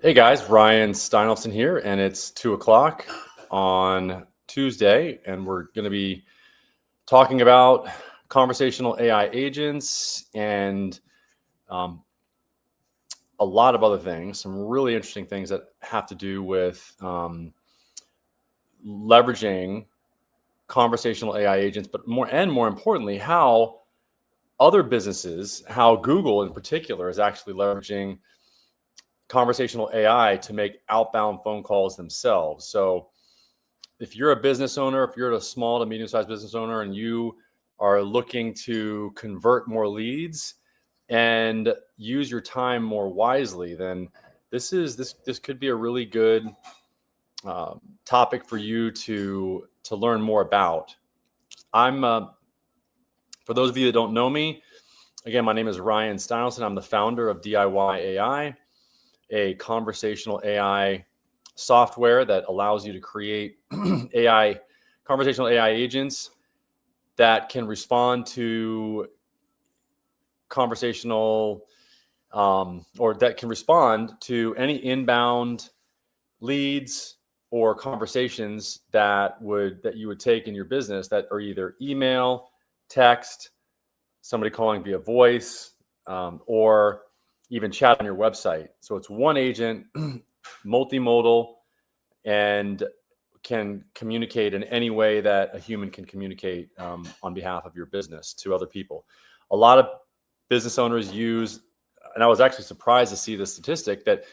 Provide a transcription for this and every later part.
Hey guys, Ryan Steinolfson here, and it's 2 o'clock on Tuesday, and we're going to be talking about conversational AI agents and um, a lot of other things, some really interesting things that have to do with leveraging conversational AI agents, but more importantly, how other businesses, how Google in particular is actually leveraging conversational AI to make outbound phone calls themselves. So if you're a business owner, if you're a small to medium-sized business owner and you are looking to convert more leads and use your time more wisely, then this could be a really good topic for you to learn more about. I'm for those of you that don't know me, again, my name is Ryan Steinolfson. I'm the founder of DIYAI, a conversational AI software that allows you to create conversational AI agents that can respond to conversational or that can respond to any inbound leads or conversations that you would take in your business that are either email, text, somebody calling via voice, or even chat on your website. So it's one agent, multimodal, and can communicate in any way that a human can communicate on behalf of your business to other people. A lot of business owners use, and I was actually surprised to see the statistic that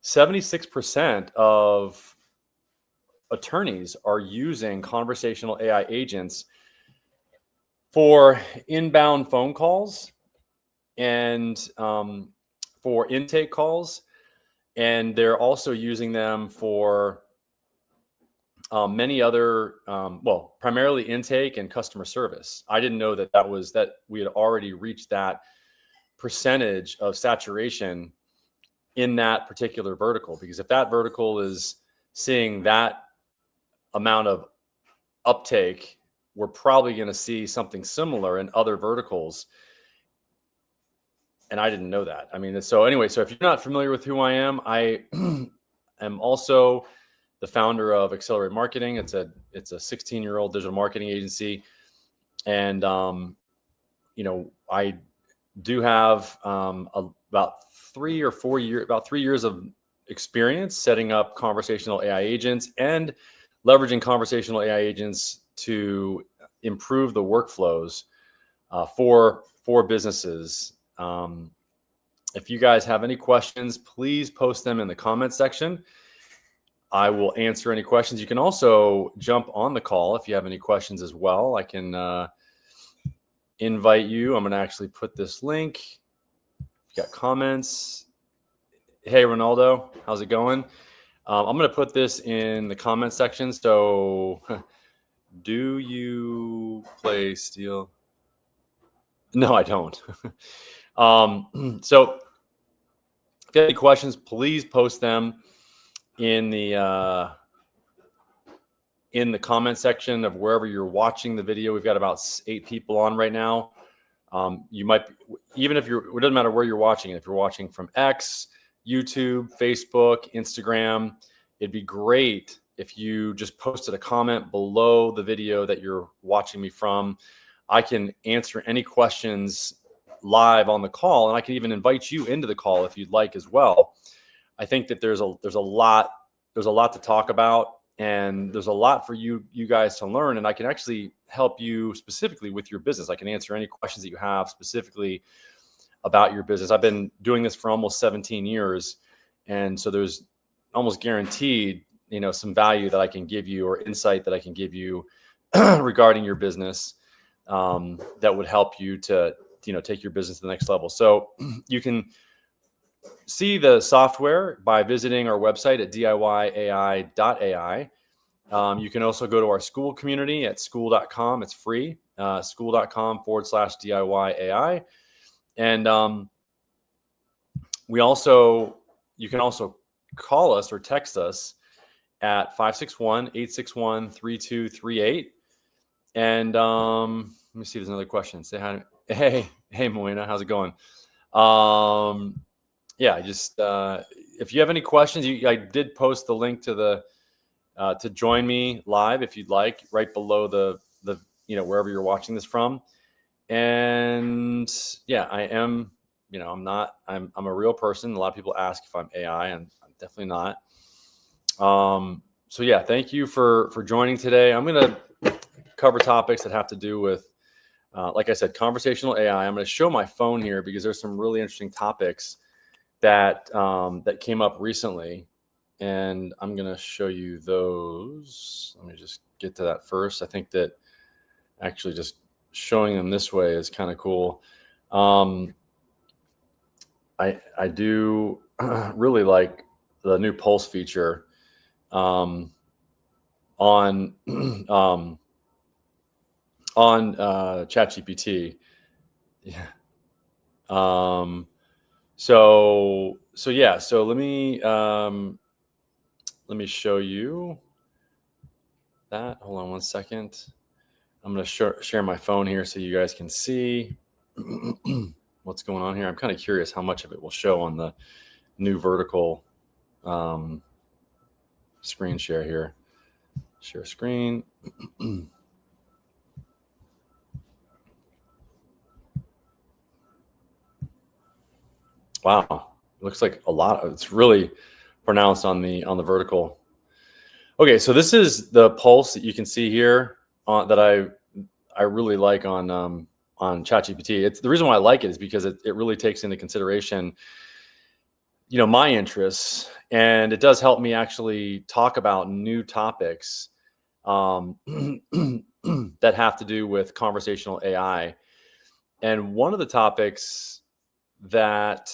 76% of attorneys are using conversational AI agents for inbound phone calls and for intake calls. And they're also using them for many other, primarily intake and customer service. I didn't know that we had already reached that percentage of saturation in that particular vertical, because if that vertical is seeing that amount of uptake, we're probably going to see something similar in other verticals. And I didn't know that. I mean, so anyway, so if you're not familiar with who I am, I am also the founder of Accelerate Marketing. It's a 16-year-old digital marketing agency. And, I do have about 3 years of experience setting up conversational AI agents and leveraging conversational AI agents to improve the workflows for businesses. If you guys have any questions, please post them in the comment section. I will answer any questions. You can also jump on the call if you have any questions as well. I can invite you. I'm going to actually put this link. You got comments. Hey, Ronaldo, how's it going? I'm going to put this in the comment section. So do you play steel? No, I don't. So if you have any questions, please post them in the comment section of wherever you're watching the video. We've got about 8 people on right now. You might, even if it doesn't matter where you're watching. If you're watching from X, YouTube, Facebook, Instagram, it'd be great if you just posted a comment below the video that you're watching me from. I can answer any questions live on the call, and I can even invite you into the call if you'd like as well. I think that there's a lot to talk about, and there's a lot for you guys to learn, and I can actually help you specifically with your business. I can answer any questions that you have specifically about your business. I've been doing this for almost 17 years, and so there's almost guaranteed, some value that I can give you or insight that I can give you regarding your business that would help you to take your business to the next level. So you can see the software by visiting our website at DIYAI.ai. You can also go to our school community at school.com. It's free, school.com/DIYAI. And you can also call us or text us at 561-861-3238. And let me see if there's another question. Say hi. Hey, Moina, how's it going? yeah, I just if you have any questions, I did post the link to the to join me live if you'd like, right below the wherever you're watching this from. And yeah, I am. I'm a real person. A lot of people ask if I'm AI, and I'm definitely not. So yeah, thank you for joining today. I'm gonna cover topics that have to do with, like I said, conversational AI. I'm going to show my phone here because there's some really interesting topics that that came up recently, and I'm going to show you those. Let me just get to that first. I think that actually just showing them this way is kind of cool. I do really like the new Pulse feature on ChatGPT. Yeah. So yeah. So let me show you that. Hold on one second. I'm going to share my phone here so you guys can see what's going on here. I'm kind of curious how much of it will show on the new vertical screen share here. Share screen. Wow, it looks like a lot. It's really pronounced on the vertical. Okay, so this is the Pulse that you can see here that I really like on ChatGPT. It's the reason why I like it is because it really takes into consideration, my interests, and it does help me actually talk about new topics that have to do with conversational AI. And one of the topics that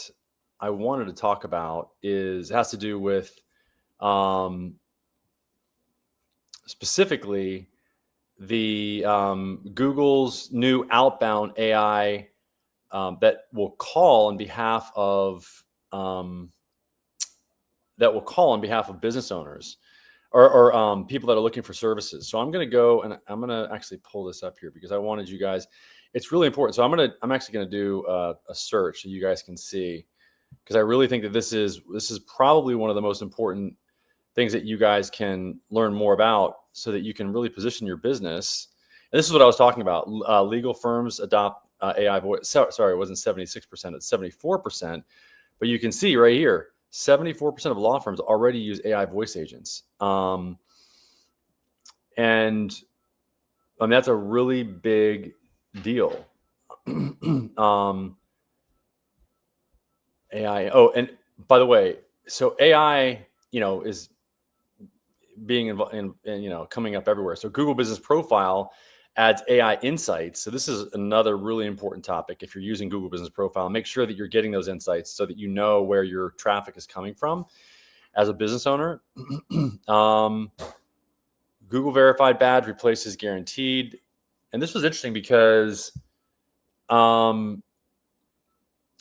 I wanted to talk about has to do with specifically the Google's new outbound AI that will call on behalf of business owners or people that are looking for services. So I'm going to go and I'm going to actually pull this up here because I wanted you guys. It's really important. So I'm actually going to do a search so you guys can see, because I really think that this is probably one of the most important things that you guys can learn more about so that you can really position your business. And this is what I was talking about. Legal firms adopt AI voice. Sorry, it wasn't 76%, it's 74%. But you can see right here, 74% of law firms already use AI voice agents. And that's a really big deal. AI. Oh, and by the way, so AI, is being involved in, coming up everywhere. So Google Business Profile adds AI insights. So this is another really important topic. If you're using Google Business Profile, make sure that you're getting those insights so that you know where your traffic is coming from as a business owner. Google Verified Badge replaces Guaranteed. And this was interesting because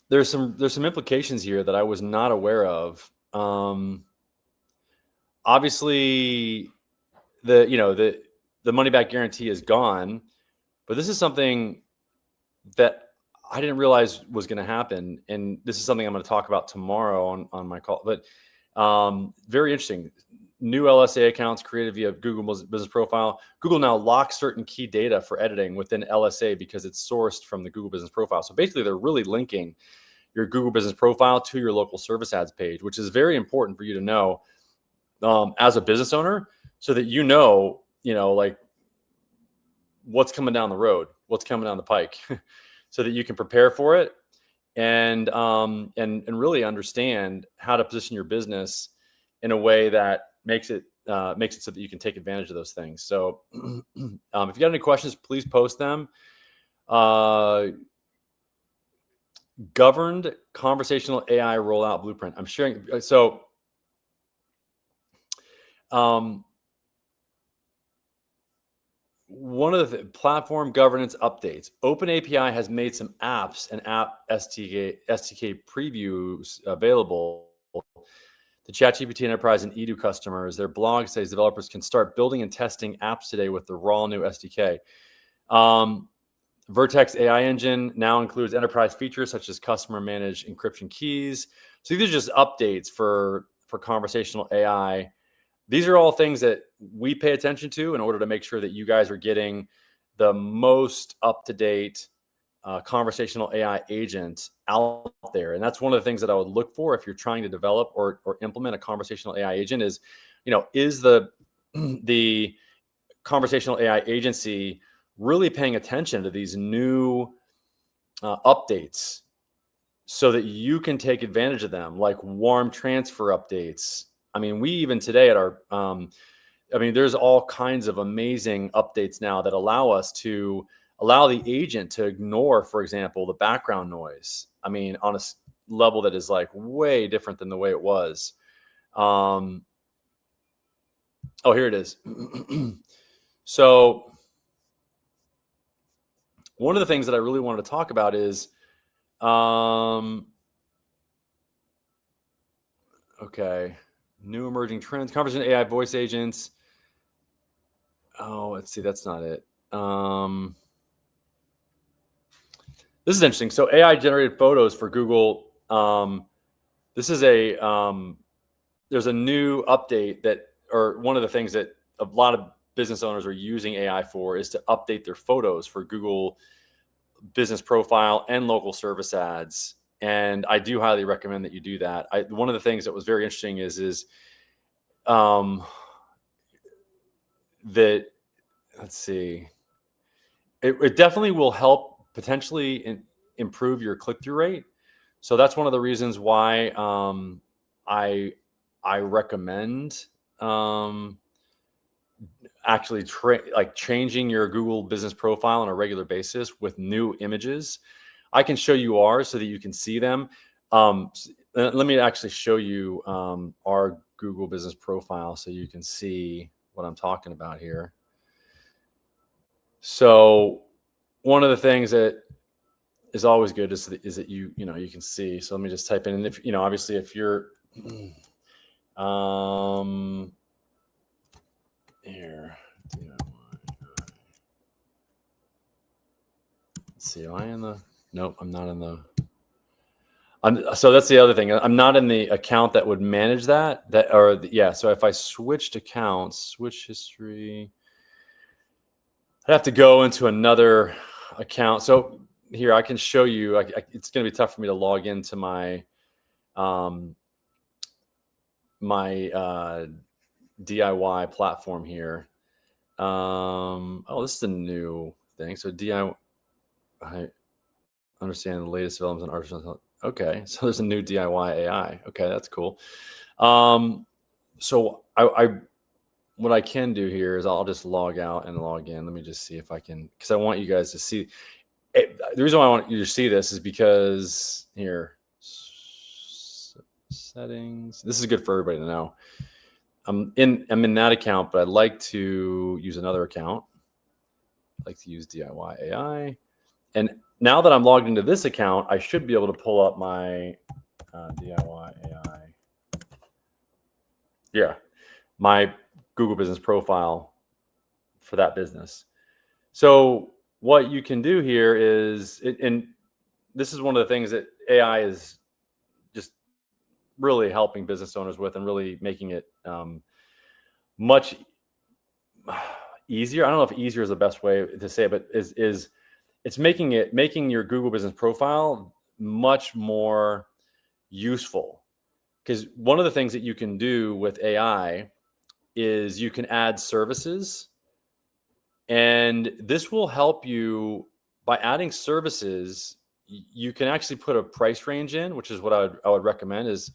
there's some implications here that I was not aware of. Obviously, the money back guarantee is gone, but this is something that I didn't realize was going to happen, and this is something I'm going to talk about tomorrow on my call. But very interesting. New LSA accounts created via Google Business Profile. Google now locks certain key data for editing within LSA because it's sourced from the Google Business Profile. So basically, they're really linking your Google Business Profile to your local service ads page, which is very important for you to know as a business owner, so that like what's coming down the road, what's coming down the pike, so that you can prepare for it and really understand how to position your business in a way that makes it so that you can take advantage of those things. So if you got any questions, please post them. Governed conversational AI rollout blueprint. I'm sharing. So one of the platform governance updates, OpenAPI has made some apps and app SDK previews available to ChatGPT Enterprise and Edu customers. Their blog says developers can start building and testing apps today with the raw new SDK. Vertex AI engine now includes enterprise features such as customer managed encryption keys. So these are just updates for conversational AI. These are all things that we pay attention to in order to make sure that you guys are getting the most up-to-date conversational AI agent out there. And that's one of the things that I would look for if you're trying to develop or implement a conversational AI agent is, is the the conversational AI agency really paying attention to these new updates so that you can take advantage of them, like warm transfer updates. I mean, we even today at our, there's all kinds of amazing updates now that allow us to allow the agent to ignore, for example, the background noise. I mean, on a level that is like way different than the way it was. Oh, here it is. So one of the things that I really wanted to talk about is, okay, new emerging trends, conversation AI voice agents. Oh, let's see, that's not it. This is interesting. So AI generated photos for Google. This is there's a new update that, or one of the things that a lot of business owners are using AI for is to update their photos for Google business profile and local service ads. And I do highly recommend that you do that. One of the things that was very interesting is that, let's see, it definitely will help potentially improve your click-through rate. So that's one of the reasons why I recommend actually changing your Google business profile on a regular basis with new images. I can show you ours so that you can see them. Let me actually show you our Google business profile so you can see what I'm talking about here. So one of the things that is always good is that you can see. So let me just type in, and if obviously if you're here, let's see, am I in the, nope, I'm not in the, so that's the other thing. I'm not in the account that would manage that, yeah. So if I switched accounts, switch history, I'd have to go into another account. So here I can show you, it's going to be tough for me to log into my, DIY platform here. Oh, this is a new thing. So I understand the latest developments in artificial intelligence. Okay, so there's a new DIY.ai. Okay, that's cool. So what I can do here is I'll just log out and log in. Let me just see if I can, because I want you guys to see. The reason why I want you to see this is because here, settings. This is good for everybody to know. I'm in that account, but I'd like to use another account. I'd like to use DIY.ai. And now that I'm logged into this account, I should be able to pull up my DIY.ai. Yeah, my Google business profile for that business. So what you can do here is, and this is one of the things that AI is just really helping business owners with and really making it much easier. I don't know if easier is the best way to say it, but is it's making your Google business profile much more useful. Because one of the things that you can do with AI is you can add services, and this will help you by adding services. You can actually put a price range in, which is what I would recommend is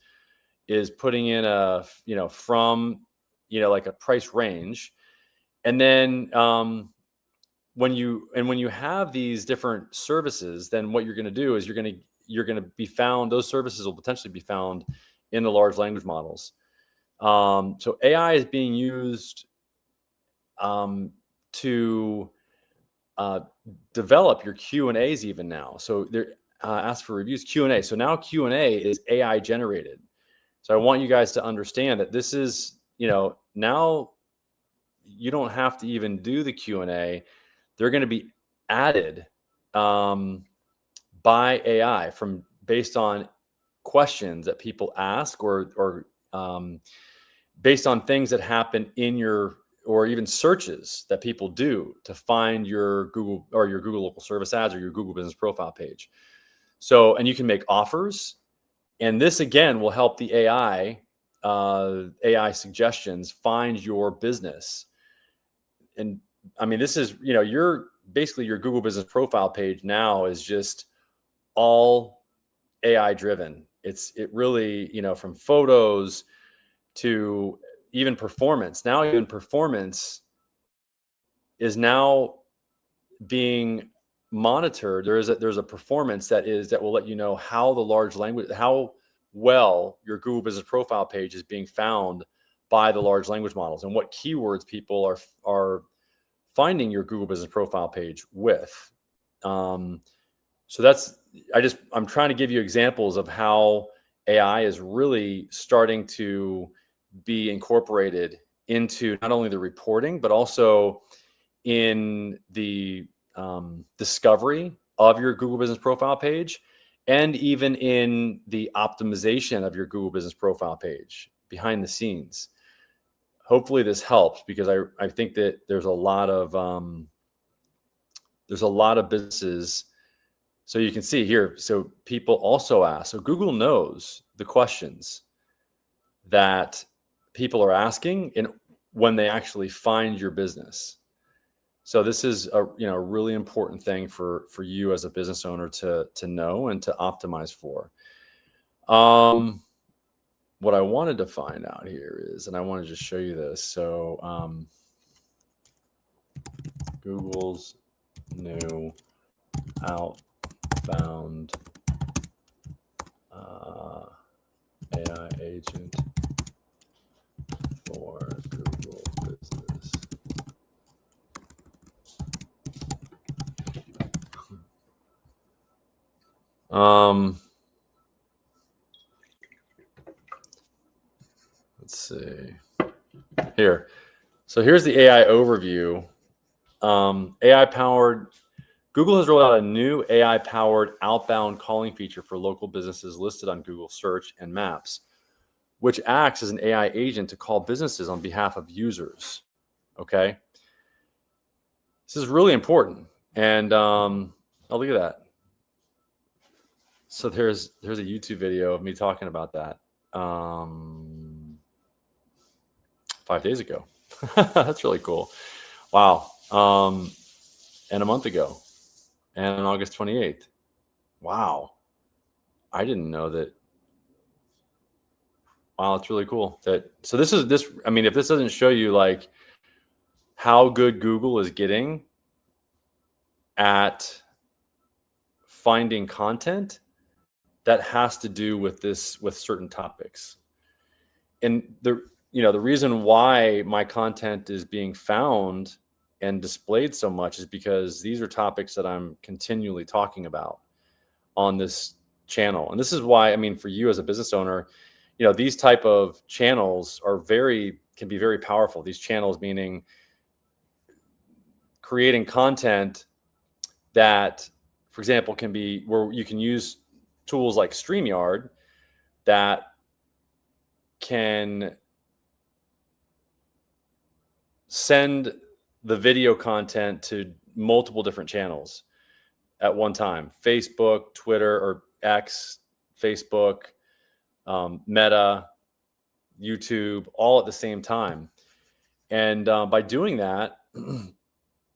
putting in from like a price range, and then when you have these different services, then what you're going to do is you're going to be found. Those services will potentially be found in the large language models. So AI is being used to develop your Q&As even now. So they're ask for reviews, Q&A. So now Q&A is AI generated. So I want you guys to understand that this is, now you don't have to even do the Q&A. They're going to be added by AI from based on questions that people ask or based on things that happen in your or even searches that people do to find your Google or your Google local service ads or your Google business profile page. So, and you can make offers, and this again will help the AI suggestions find your business. And I mean, this is, you're basically your Google business profile page now is just all AI driven. It really, from photos to even performance. Now even performance is now being monitored. There's a performance that will let you know how how well your Google business profile page is being found by the large language models and what keywords people are finding your Google business profile page with. So I'm trying to give you examples of how AI is really starting to be incorporated into not only the reporting, but also in the discovery of your Google business profile page, and even in the optimization of your Google business profile page behind the scenes. Hopefully this helps, because I think that there's a lot of businesses. So you can see here, so people also ask, so Google knows the questions that people are asking and when they actually find your business. So this is a really important thing for you as a business owner to know and to optimize for. What I wanted to find out here is, and I want to just show you this. So Google's new outbound AI agent for Google Business. Let's see here. So here's the AI overview. AI powered. Google has rolled out a new AI powered outbound calling feature for local businesses listed on Google Search and Maps, which acts as an AI agent to call businesses on behalf of users. Okay. This is really important. And oh, look at that. So there's a YouTube video of me talking about that 5 days ago. That's really cool. Wow. And a month ago, and on August 28th. Wow. I didn't know that. Wow, it's really cool. So this, I mean, if this doesn't show you like how good Google is getting at finding content that has to do with certain topics. And the reason why my content is being found and displayed so much is because these are topics that I'm continually talking about on this channel. And this is why, I mean, for you as a business owner, these type of channels can be very powerful. These channels meaning creating content that, for example, can be where you can use tools like StreamYard that can send the video content to multiple different channels at one time: Facebook, Twitter, or X, Facebook, Meta, YouTube, all at the same time. And by doing that,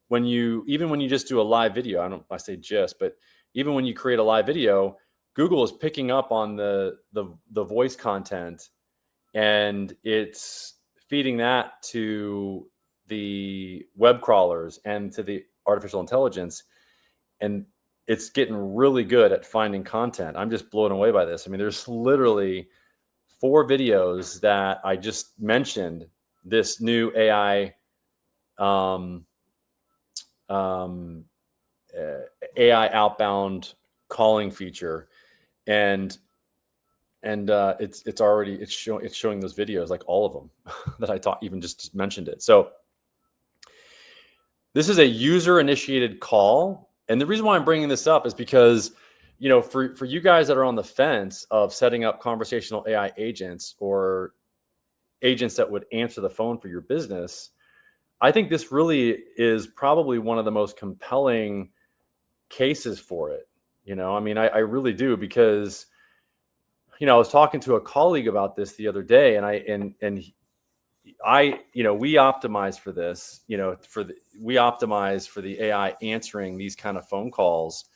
when you just do a live video, I say just, but even when you create a live video, Google is picking up on the voice content, and it's feeding that to the web crawlers and to the artificial intelligence, and it's getting really good at finding content. I'm just blown away by this. I mean, there's literally 4 videos that I just mentioned this new AI AI outbound calling feature, and it's showing those videos, like all of them that I even just mentioned it. So this is a user initiated call And the reason why I'm bringing this up is because, for you guys that are on the fence of setting up conversational AI agents or agents that would answer the phone for your business, I think this really is probably one of the most compelling cases for it. I really do, because, I was talking to a colleague about this the other day, we optimize for this, we optimize for the AI answering these kind of phone calls,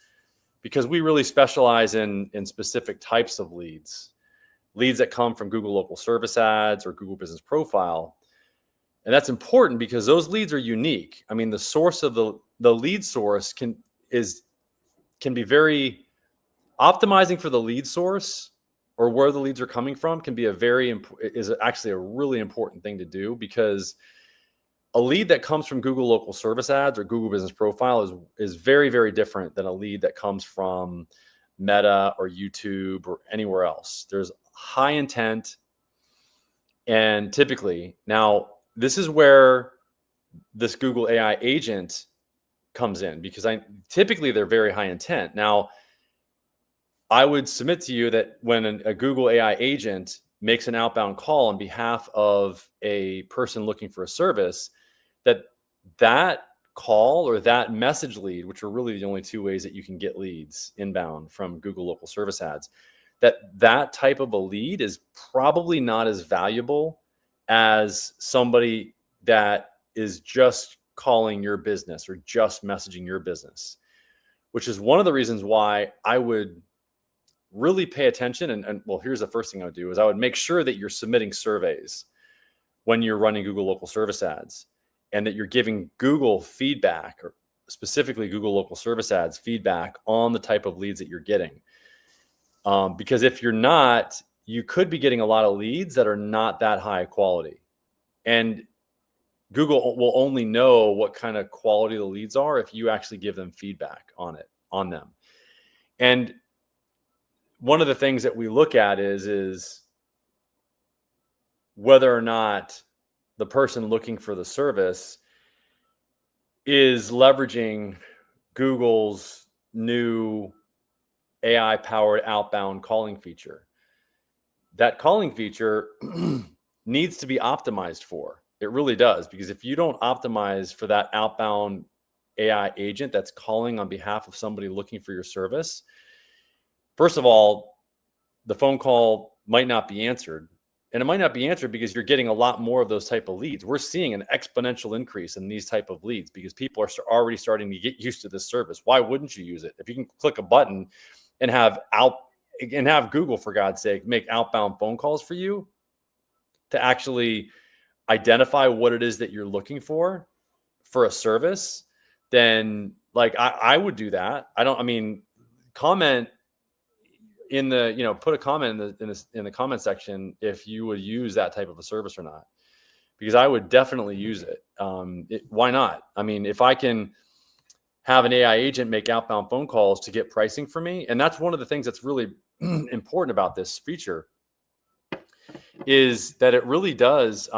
because we really specialize in specific types of leads that come from Google local service ads or Google business profile. And that's important because those leads are unique. I mean, the source of the lead source can be very optimizing for the lead source, or where the leads are coming from, can be is actually a really important thing to do, because a lead that comes from Google local service ads or Google business profile is very, very different than a lead that comes from Meta or YouTube or anywhere else. There's high intent. And typically, now this is where this Google AI agent comes in, because typically they're very high intent. Now, I would submit to you that when a Google AI agent makes an outbound call on behalf of a person looking for a service, that call or that message lead, which are really the only two ways that you can get leads inbound from Google local service ads, that type of a lead is probably not as valuable as somebody that is just calling your business or just messaging your business, which is one of the reasons why I would really pay attention. And well, here's the first thing I would do is I would make sure that you're submitting surveys when you're running Google local service ads, and that you're giving Google feedback, or specifically Google local service ads feedback, on the type of leads that you're getting. Because if you're not, you could be getting a lot of leads that are not that high quality. And Google will only know what kind of quality the leads are if you actually give them feedback on them. And one of the things that we look at is whether or not the person looking for the service is leveraging Google's new AI-powered outbound calling feature. That calling feature needs to be optimized for. It really does, because if you don't optimize for that outbound AI agent that's calling on behalf of somebody looking for your service, first of all, the phone call might not be answered. And it might not be answered because you're getting a lot more of those type of leads. We're seeing an exponential increase in these type of leads because people are already starting to get used to this service. Why wouldn't you use it? If you can click a button and have Google, for God's sake, make outbound phone calls for you to actually identify what it is that you're looking for a service, then I would do that. Comment in the, put a comment in the comment section if you would use that type of a service or not, because I would definitely use it. Why not? If I can have an AI agent make outbound phone calls to get pricing for me, and that's one of the things that's really important about this feature, is that it really does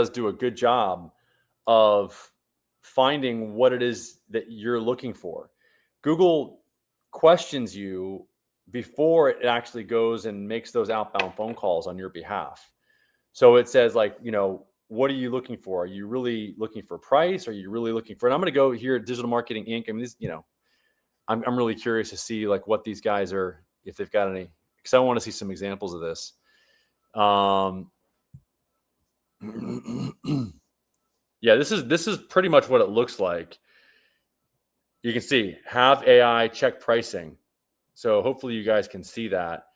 do a good job of finding what it is that you're looking for. Google questions you before it actually goes and makes those outbound phone calls on your behalf. So it says, what are you looking for? Are you really looking for price? Are you really looking for, and I'm going to go here at Digital Marketing Inc. I'm really curious to see what these guys are, if they've got any, because I want to see some examples of this. Yeah, this is pretty much what it looks like. You can see have AI check pricing. So hopefully you guys can see that.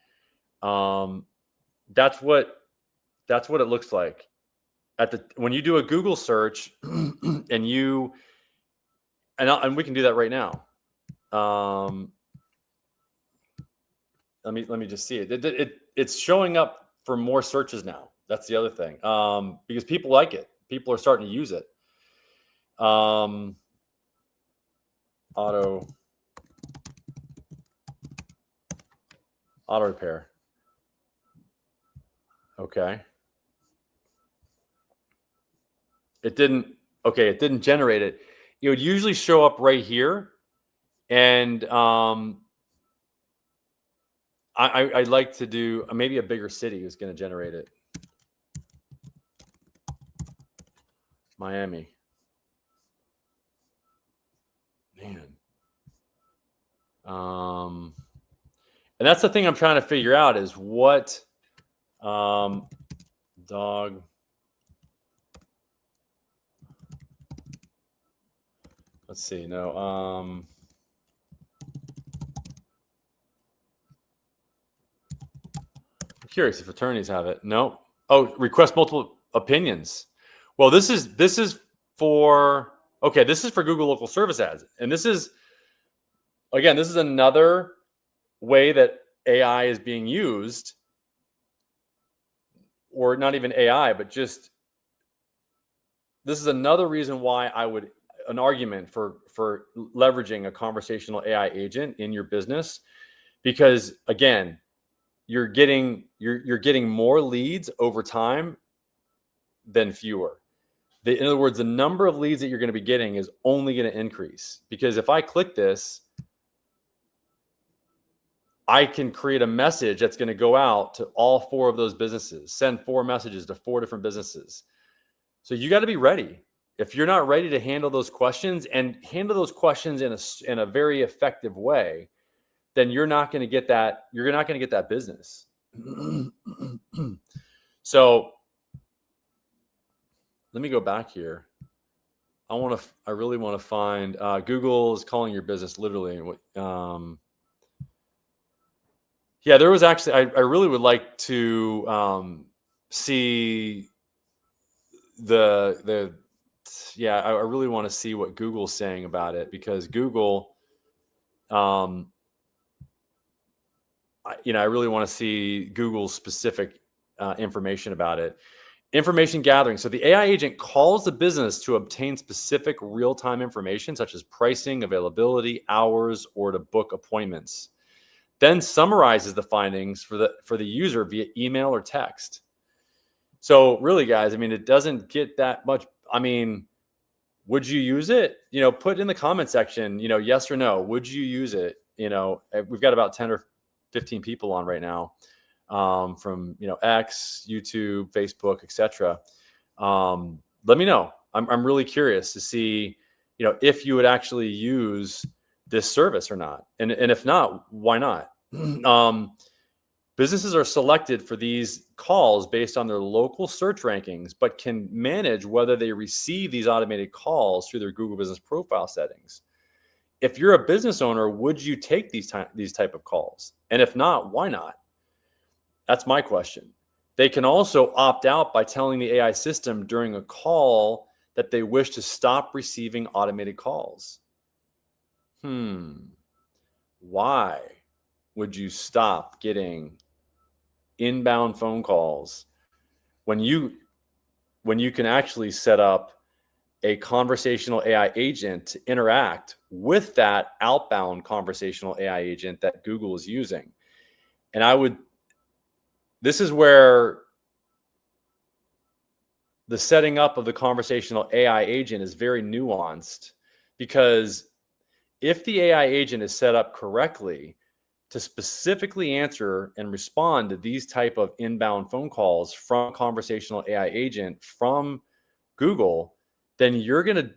That's what it looks like when you do a Google search and we can do that right now. Let me just see it. It's showing up for more searches now. That's the other thing. Because people like it. People are starting to use it. Auto repair. Okay. It didn't generate it. it would usually show up right here. And I'd like to do maybe a bigger city is going to generate it. Miami. Man. And that's the thing I'm trying to figure out is what dog. Let's see. No. I'm curious if attorneys have it. No. Oh, request multiple opinions. Well, this is for okay. This is for Google local service ads, and this is another way that AI is being used, or not even AI, but just this is another reason why an argument for leveraging a conversational AI agent in your business, because again, you're getting more leads over time than fewer. In other words, the number of leads that you're going to be getting is only going to increase, because if I click this, I can create a message that's going to go out to all 4 of those businesses, send 4 messages to 4 different businesses. So you got to be ready. If you're not ready to handle those questions and handle those questions in a very effective way, then you're not going to get that. You're not going to get that business. So let me go back here. I really want to find Google is calling your business literally. Yeah, there was actually, I really would like to see I really want to see what Google's saying about it, because Google, I really want to see Google's specific information about it. Information gathering. So the AI agent calls the business to obtain specific real-time information such as pricing, availability, hours, or to book appointments. Then summarizes the findings for the user via email or text. So really, guys, I mean, it doesn't get that much. I mean, would you use it? Put in the comment section, yes or no. Would you use it? We've got about 10 or 15 people on right now. From X, YouTube, Facebook, etc. Let me know. I'm really curious to see if you would actually use this service or not, and if not, why not? Businesses are selected for these calls based on their local search rankings, but can manage whether they receive these automated calls through their Google Business Profile settings. If you're a business owner, would you take these type of calls? And if not, why not? That's my question. They can also opt out by telling the AI system during a call that they wish to stop receiving automated calls. Why would you stop getting inbound phone calls when you can actually set up a conversational AI agent to interact with that outbound conversational AI agent that Google is using? And this is where the setting up of the conversational AI agent is very nuanced, because if the AI agent is set up correctly to specifically answer and respond to these type of inbound phone calls from conversational AI agent from Google, then you're going to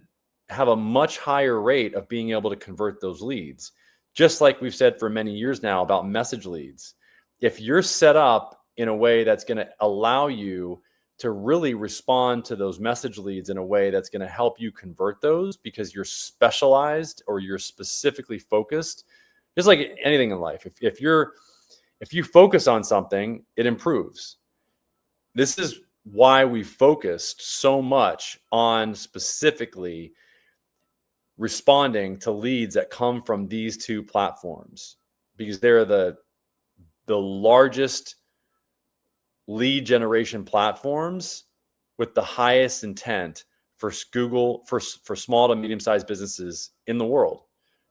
have a much higher rate of being able to convert those leads. Just like we've said for many years now about message leads. If you're set up in a way that's going to allow you to really respond to those message leads in a way that's going to help you convert those, because you're specialized or you're specifically focused, just like anything in life. If you focus on something, it improves. This is why we focused so much on specifically responding to leads that come from these 2 platforms, because they're the largest lead generation platforms with the highest intent for Google for small to medium-sized businesses in the world.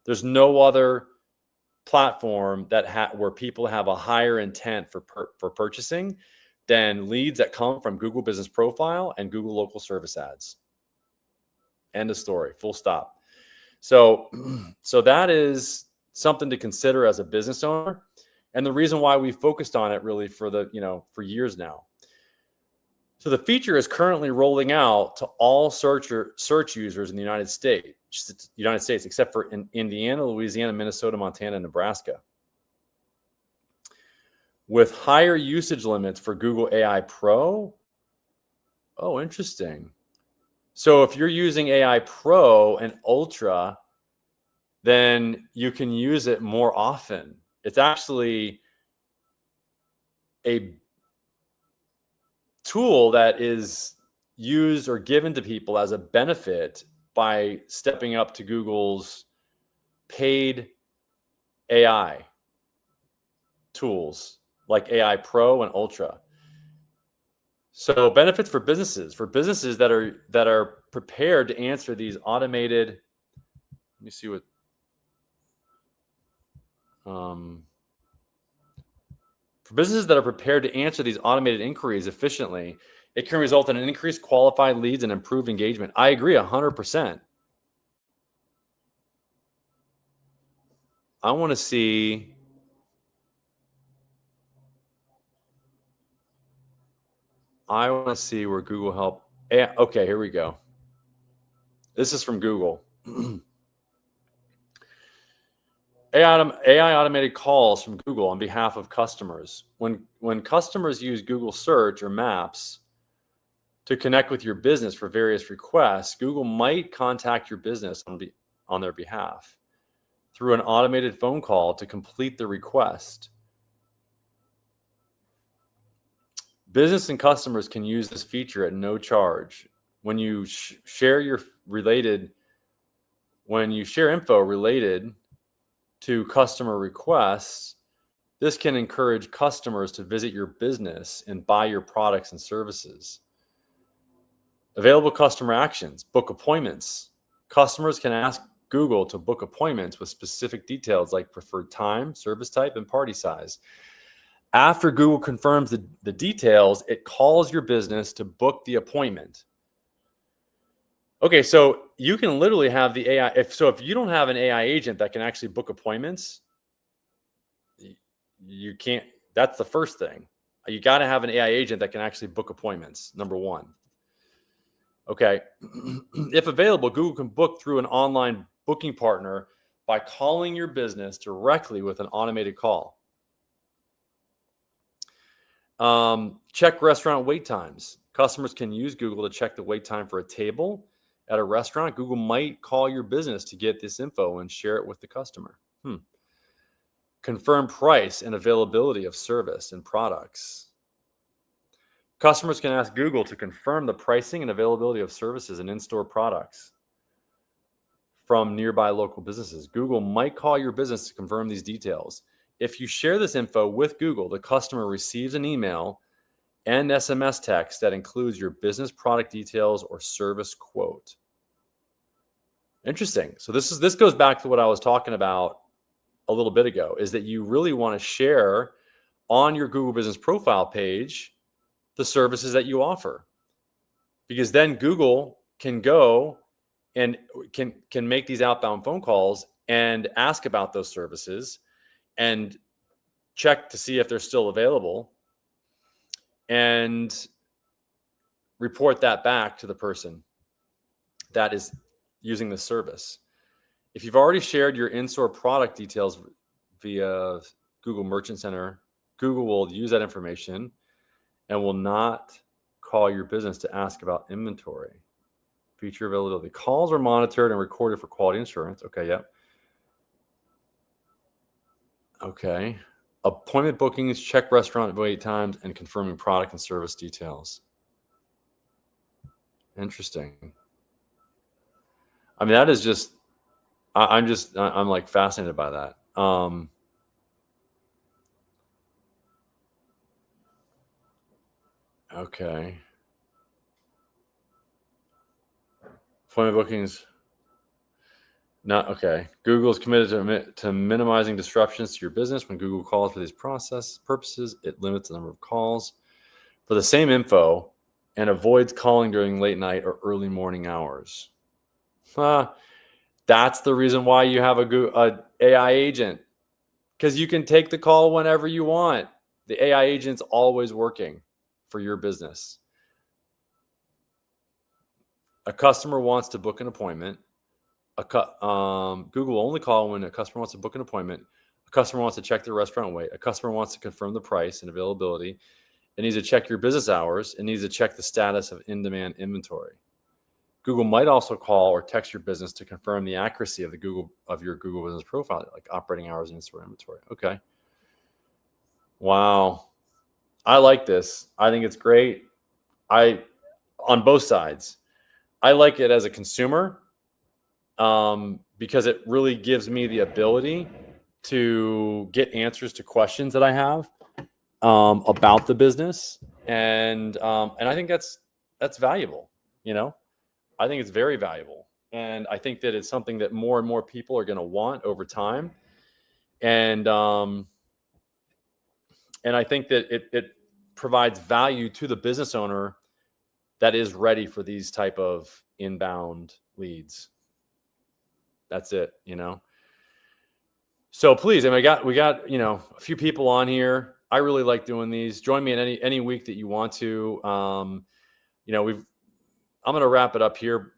There's no other platform where people have a higher intent for purchasing than leads that come from Google Business Profile and Google Local Service Ads. End of story. Full stop. So, so that is something to consider as a business owner, and the reason why we focused on it really for years now. So the feature is currently rolling out to all search users in the United States, except for in Indiana, Louisiana, Minnesota, Montana, and Nebraska, with higher usage limits for Google AI Pro. Oh, interesting. So if you're using AI Pro and Ultra, then you can use it more often. It's actually a tool that is used or given to people as a benefit by stepping up to Google's paid AI tools like AI Pro and Ultra. So benefits for businesses that are prepared to answer these automated. Let me see what. For businesses that are prepared to answer these automated inquiries efficiently, it can result in an increased qualified leads and improved engagement. I agree 100%. I want to see. Where Google Help. Okay, here we go. This is from Google. AI automated calls from Google on behalf of customers. When customers use Google Search or Maps to connect with your business for various requests, Google might contact your business on their behalf through an automated phone call to complete the request. Business and customers can use this feature at no charge. When you share info related to customer requests, this can encourage customers to visit your business and buy your products and services. Available customer actions: book appointments. Customers can ask Google to book appointments with specific details like preferred time, service type, and party size. After Google confirms the details, it calls your business to book the appointment. Okay, so you can literally have the AI. If you don't have an AI agent that can actually book appointments, you can't. That's the first thing. You got to have an AI agent that can actually book appointments, number one. Okay. If available, Google can book through an online booking partner by calling your business directly with an automated call. Check restaurant wait times. Customers can use Google to check the wait time for a table at a restaurant. Google might call your business to get this info and share it with the customer. Confirm price and availability of service and products. Customers can ask Google to confirm the pricing and availability of services and in-store products from nearby local businesses. Google might call your business to confirm these details. If you share this info with Google, the customer receives an email and SMS text that includes your business product details or service quote. Interesting. So this goes back to what I was talking about a little bit ago, is that you really want to share on your Google Business Profile page the services that you offer, because then Google can go and can make these outbound phone calls and ask about those services and check to see if they're still available and report that back to the person that is using the service. If you've already shared your in-store product details via Google Merchant Center, Google will use that information and will not call your business to ask about inventory. Feature availability. Calls are monitored and recorded for quality assurance. Okay, yep. Okay. Appointment bookings, check restaurant wait times, and confirming product and service details. Interesting. I mean, that is just, I'm like fascinated by that. Okay. Appointment bookings. Not okay. Google is committed to minimizing disruptions to your business. When Google calls for these process purposes, it limits the number of calls for the same info and avoids calling during late night or early morning hours. That's the reason why you have a AI agent, because you can take the call whenever you want. The AI agent's always working for your business. A customer wants to book an appointment. Google will only call when a customer wants to book an appointment. A customer wants to check their restaurant weight. A customer wants to confirm the price and availability. It needs to check your business hours. It needs to check the status of in-demand inventory. Google might also call or text your business to confirm the accuracy of your Google business profile, like operating hours and in-store inventory. Okay. Wow. I like this. I think it's great. On both sides. I like it as a consumer because it really gives me the ability to get answers to questions that I have about the business, and I think that's valuable. I think it's very valuable, and I think that it's something that more and more people are going to want over time, and I think that it provides value to the business owner that is ready for these type of inbound leads. That's it. So please, and we got a few people on here. I really like doing these. Join me in any week that you want to. I'm going to wrap it up here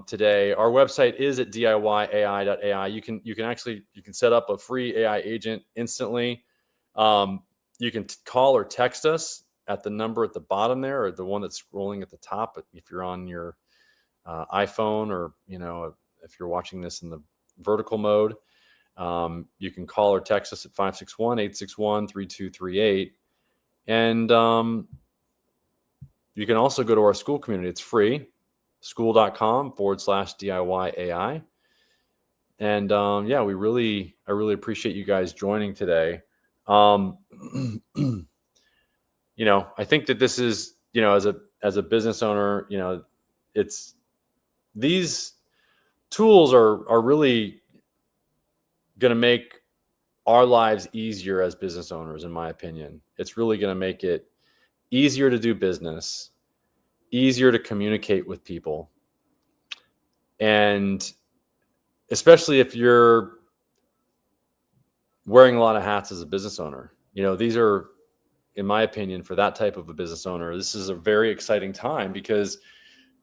today. Our website is at DIYAI.ai. You can set up a free AI agent instantly. You can call or text us at the number at the bottom there, or the one that's scrolling at the top. If you're on your iPhone, or if you're watching this in the vertical mode, you can call or text us at 561-861-3238. And you can also go to our school community. It's free, school.com/DIYAI. And I really appreciate you guys joining today. I think that this is, as a business owner, these tools are really going to make our lives easier as business owners. In my opinion, it's really going to make it easier to do business, easier to communicate with people. And especially if you're wearing a lot of hats as a business owner, these are, in my opinion, for that type of a business owner, this is a very exciting time, because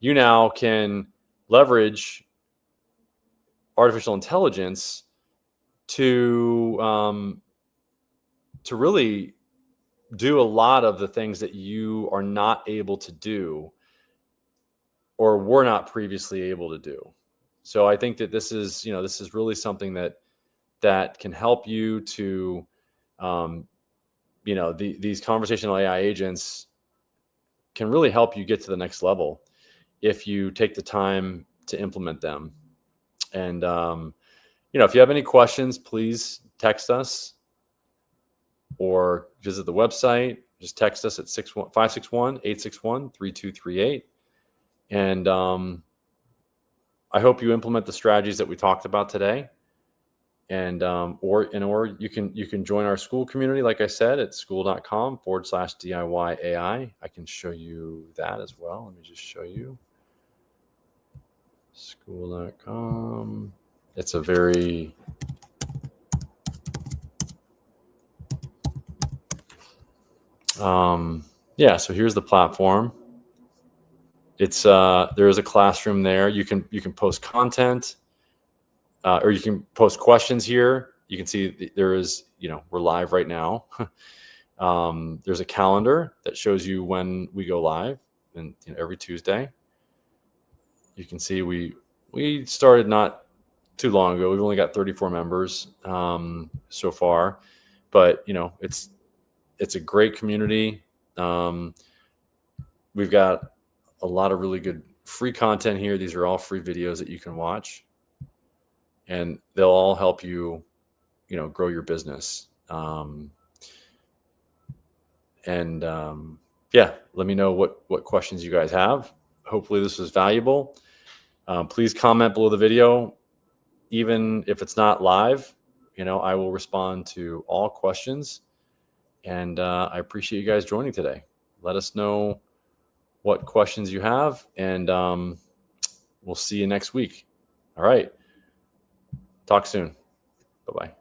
you now can leverage artificial intelligence to really do a lot of the things that you are not able to do, or were not previously able to do. So I think that this is really something that can help you to, these conversational AI agents can really help you get to the next level if you take the time to implement them. And, if you have any questions, please text us or visit the website. Just text us at 561-861-3238. And I hope you implement the strategies that we talked about today. And or you can join our school community, like I said, at school.com/DIYAI. I can show you that as well. Let me just show you. School.com. It's a very so here's the platform. It's there is a classroom there. You can post content, or you can post questions here. You can see there is, we're live right now. There's a calendar that shows you when we go live, and every Tuesday. You can see we started not too long ago. We've only got 34 members so far, but it's a great community. We've got a lot of really good free content here. These are all free videos that you can watch, and they'll all help you, grow your business. Let me know what questions you guys have. Hopefully this was valuable. Please comment below the video. Even if it's not live, I will respond to all questions. And I appreciate you guys joining today. Let us know what questions you have, and we'll see you next week. All right. Talk soon. Bye-bye.